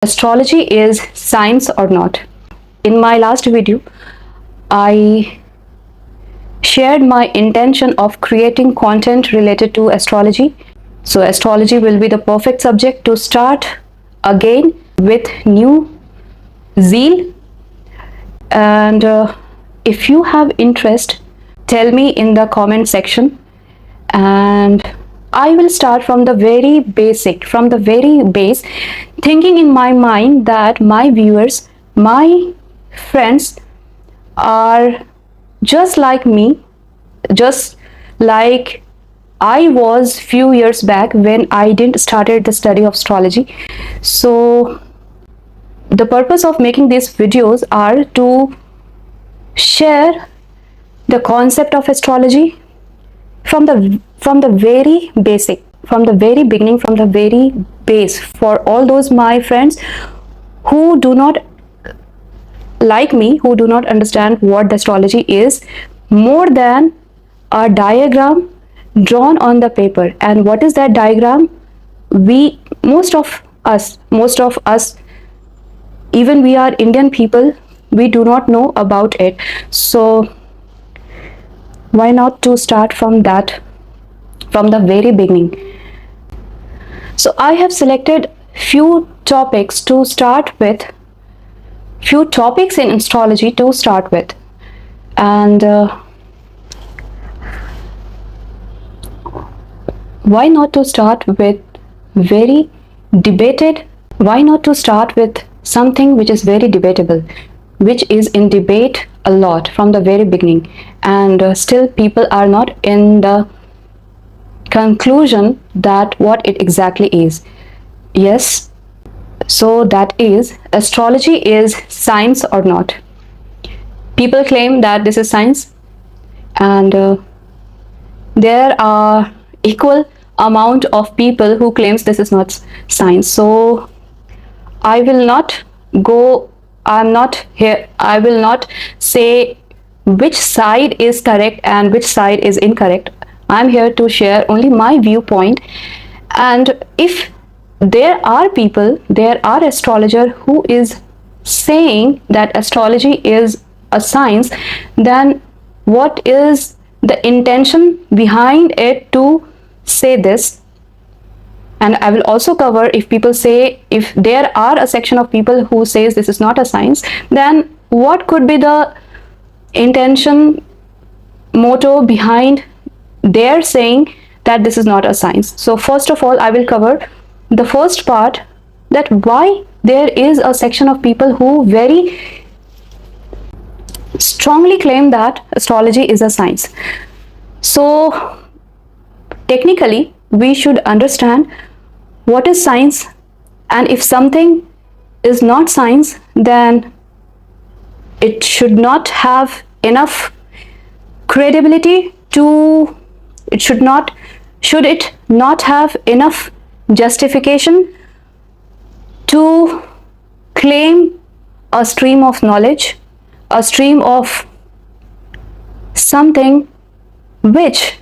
Astrology is science or not? In my last video, I shared my intention of creating content related to astrology. So astrology will be the perfect subject to start again with new zeal. And if you have interest, tell me in the comment section, and I will start from the very basic, from the very base, thinking in my mind that my viewers, my friends are just like me, just like I was few years back when I didn't started the study of astrology. So the purpose of making these videos are to share the concept of astrology from the very basic, from the very beginning, from the very base, for all those my friends who do not like me, who do not understand what the astrology is more than a diagram drawn on the paper. And what is that diagram? We, most of us, even we are Indian people, we do not know about it. So why not to start from that, from the very beginning? So I have selected few topics to start with, few topics in astrology to start with. And why not to start with very debated, why not to start with something which is very debatable, which is in debate a lot from the very beginning, and still people are not in the conclusion that what it exactly is. Yes, so that is, astrology is science or not? People claim that this is science, and there are equal amount of people who claims this is not science. So I will not go, I'm not here, I will not say which side is correct and which side is incorrect. I'm here to share only my viewpoint. And if there are people, there are astrologers who is saying that astrology is a science, then what is the intention behind it to say this? And I will also cover, if people say, if there are a section of people who says this is not a science, then what could be the intention, motto behind their saying that this is not a science. So first of all, I will cover the first part, that why there is a section of people who very strongly claim that astrology is a science. So technically, we understand what is science, and if something is not science, then it should not have enough credibility to, should it not have enough justification to claim a stream of knowledge, a stream of something which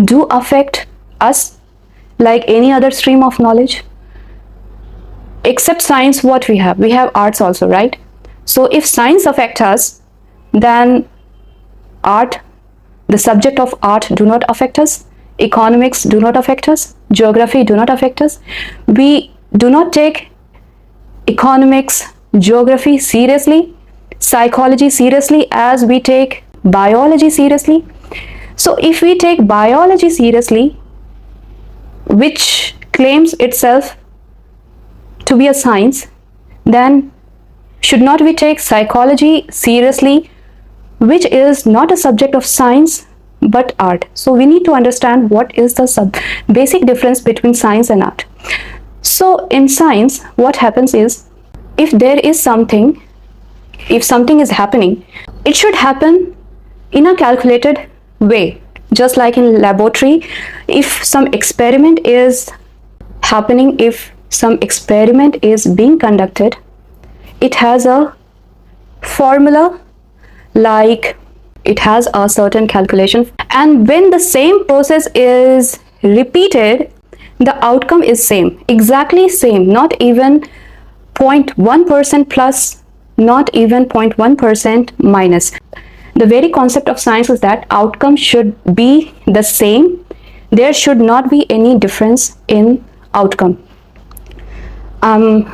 do affect us like any other stream of knowledge? Except science, what we have arts also, right? So if science affects us, then art, the subject of art, do not affect us. Economics do not affect us. Geography do not affect us. We do not take economics, geography seriously, psychology seriously, as we take biology seriously. So if we take biology seriously, which claims itself to be a science, then should not we take psychology seriously, which is not a subject of science but art? So we need to understand what is the basic difference between science and art. So in science, what happens is, if there is something, if something is happening, it should happen in a calculated way. Just like in laboratory, if some experiment is happening, if some experiment is being conducted, it has a formula, like it has a certain calculation, and when the same process is repeated, the outcome is same, exactly same, not even 0.1% plus, not even 0.1% minus. The very concept of science is that outcome should be the same. There should not be any difference in outcome. I'm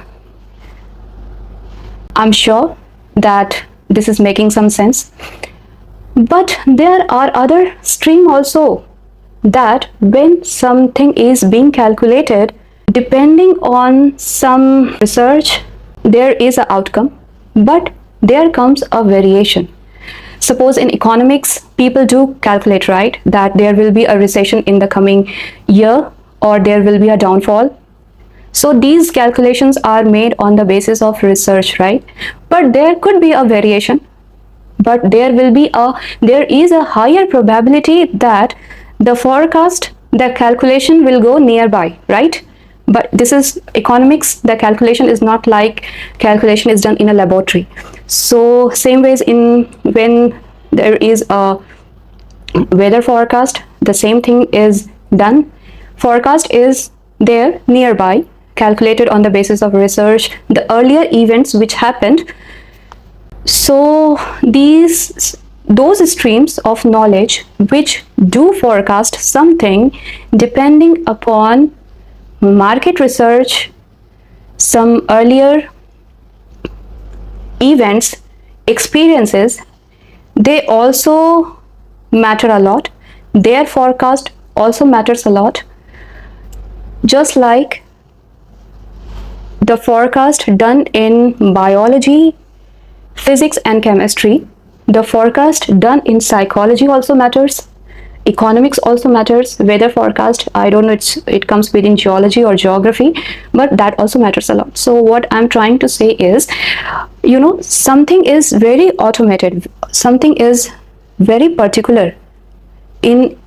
sure that this is making some sense. But there are other stream also, that when something is being calculated, depending on some research, there is an outcome, but there comes a variation. Suppose in economics, people do calculate, right, that there will be a recession in the coming year, or there will be a downfall. So these calculations are made on the basis of research, right? But there could be a variation, but there is a higher probability that the forecast, the calculation will go nearby, right? But this is economics. The calculation is not like calculation is done in a laboratory. So same ways in when there is a weather forecast, the same thing is done. Forecast is there nearby, calculated on the basis of research, the earlier events which happened. So those streams of knowledge which do forecast something depending upon market research, some earlier events, experiences, they also matter a lot. Their forecast also matters a lot. Just like the forecast done in biology, physics and chemistry, the forecast done in psychology also matters. Economics also matters. Weather forecast, I don't know, it comes within geology or geography, but that also matters a lot. So what I'm trying to say is, something is very automated, something is very particular in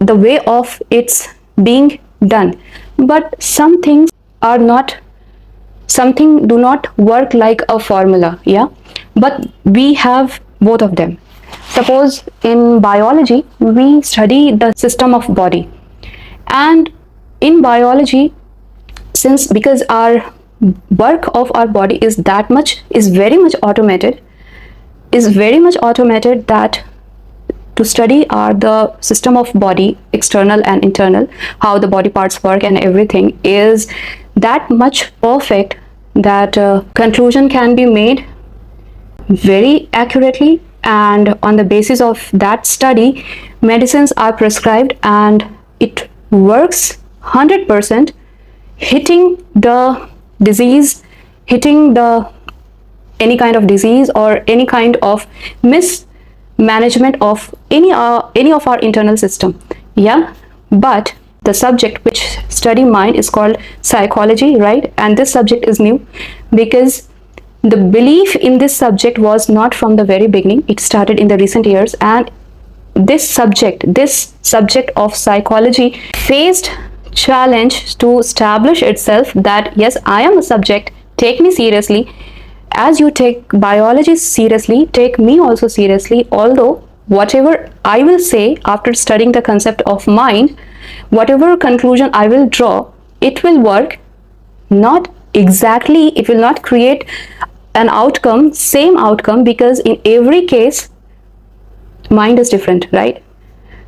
the way of its being done, but some things are not, something do not work like a formula, yeah, but we have both of them. Suppose in biology we study the system of body, and in biology, because our work of our body is very much automated, that to study the system of body, external and internal, how the body parts work and everything is that much perfect that conclusion can be made very accurately, and on the basis of that study, medicines are prescribed and it works 100%, hitting the disease, hitting the any kind of disease or any kind of mismanagement of any of our internal system, yeah. But the subject which study mind is called psychology, right? And this subject is new because the belief in this subject was not from the very beginning. It started in the recent years, and this subject of psychology faced challenge to establish itself that yes, I am a subject, take me seriously. As you take biology seriously, take me also seriously. Although whatever I will say after studying the concept of mind, whatever conclusion I will draw, it will work not exactly, it will not create an outcome, same outcome, because in every case mind is different, right?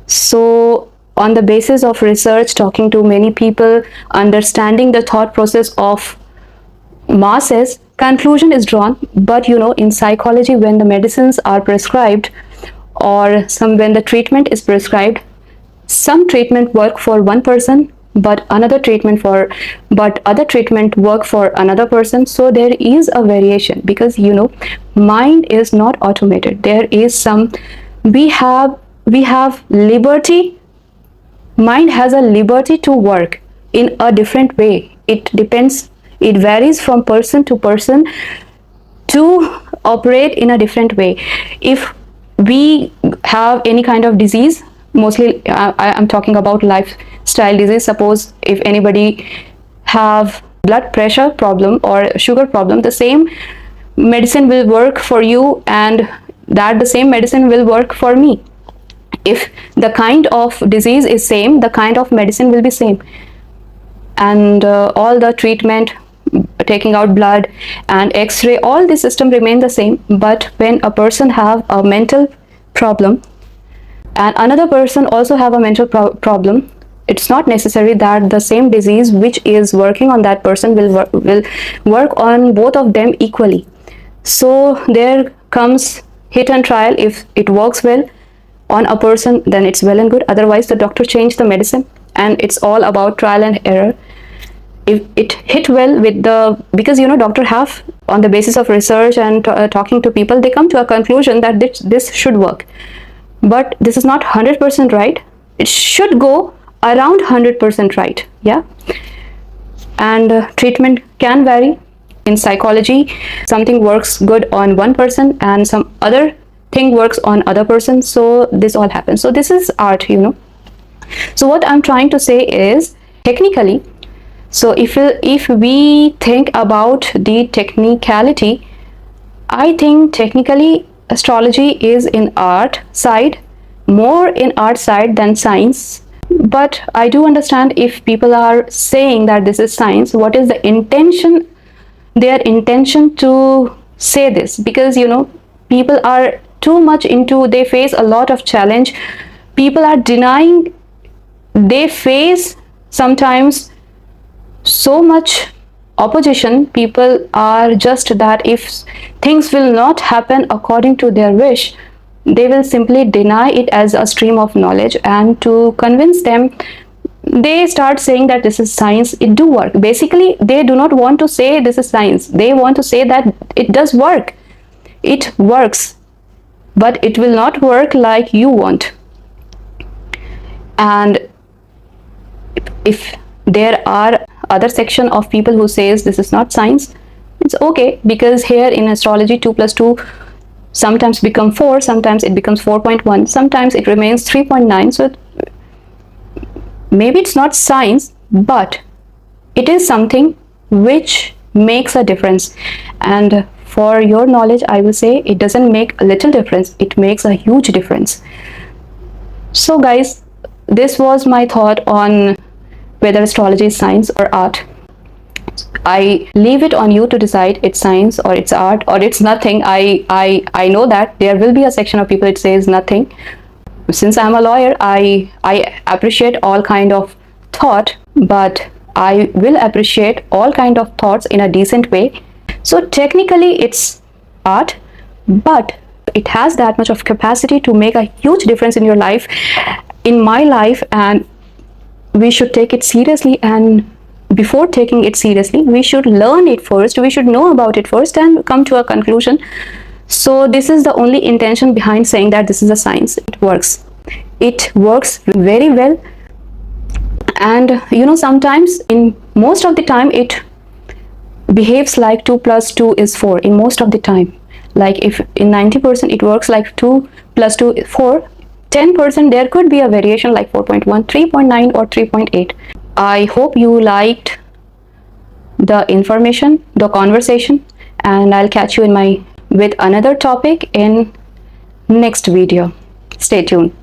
So on the basis of research, talking to many people, understanding the thought process of masses, conclusion is drawn. But in psychology, when the medicines are prescribed, or when the treatment is prescribed, some treatment work for one person, but other treatment work for another person. So there is a variation, because mind is not automated. There is some, we have liberty. Mind has a liberty to work in a different way. It varies from person to person to operate in a different way. If we have any kind of disease, mostly I'm talking about lifestyle disease. Suppose if anybody have blood pressure problem or sugar problem, the same medicine will work for you, and the same medicine will work for me. If the kind of disease is same, the kind of medicine will be same. and all the treatment, taking out blood and x-ray, all the system remain the same. But when a person have a mental problem and another person also have a mental problem, it's not necessary that the same disease which is working on that person will work on both of them equally. So there comes hit and trial. If it works well on a person, then it's well and good. Otherwise, the doctor changed the medicine, and it's all about trial and error. If it hit well with the, because doctor have, on the basis of research and talking to people, they come to a conclusion that this should work. But this is not 100% right. It should go around 100% right. Yeah. And treatment can vary. In psychology, something works good on one person and some other thing works on other person. So this all happens. So this is art, So what I'm trying to say is, technically, so if we think about the technicality, I think technically astrology is in art side, more in art side than science. But I do understand if people are saying that this is science, what is the intention, their intention to say this? Because people are too much into, they face a lot of challenge. People are denying, they face sometimes so much opposition. People are just that if things will not happen according to their wish, they will simply deny it as a stream of knowledge, and to convince them, they start saying that this is science, it do work. Basically, they do not want to say this is science, they want to say that it does work, it works, but it will not work like you want. And if there are other section of people who says this is not science, it's okay, because here in astrology 2 plus 2 sometimes become 4, sometimes it becomes 4.1, sometimes it remains 3.9. So maybe it's not science, but it is something which makes a difference. And for your knowledge, I will say it doesn't make a little difference, it makes a huge difference. So guys, this was my thought on whether astrology is science or art. I leave it on you to decide it's science or it's art or it's nothing. I know that there will be a section of people that says nothing. Since I'm a lawyer, I appreciate all kind of thought, but I will appreciate all kind of thoughts in a decent way. So technically it's art, but it has that much of capacity to make a huge difference in your life, in my life, and we should take it seriously. And before taking it seriously, we should learn it first, we should know about it first and come to a conclusion. So this is the only intention behind saying that this is a science. It works very well. And sometimes, in most of the time, it behaves like 2 plus 2 is 4 in most of the time. Like if in 90% it works like 2 plus 2 is 4, 10% there could be a variation like 4.1, 3.9 or 3.8. I hope you liked the information, the conversation, and I'll catch you with another topic in next video. Stay tuned.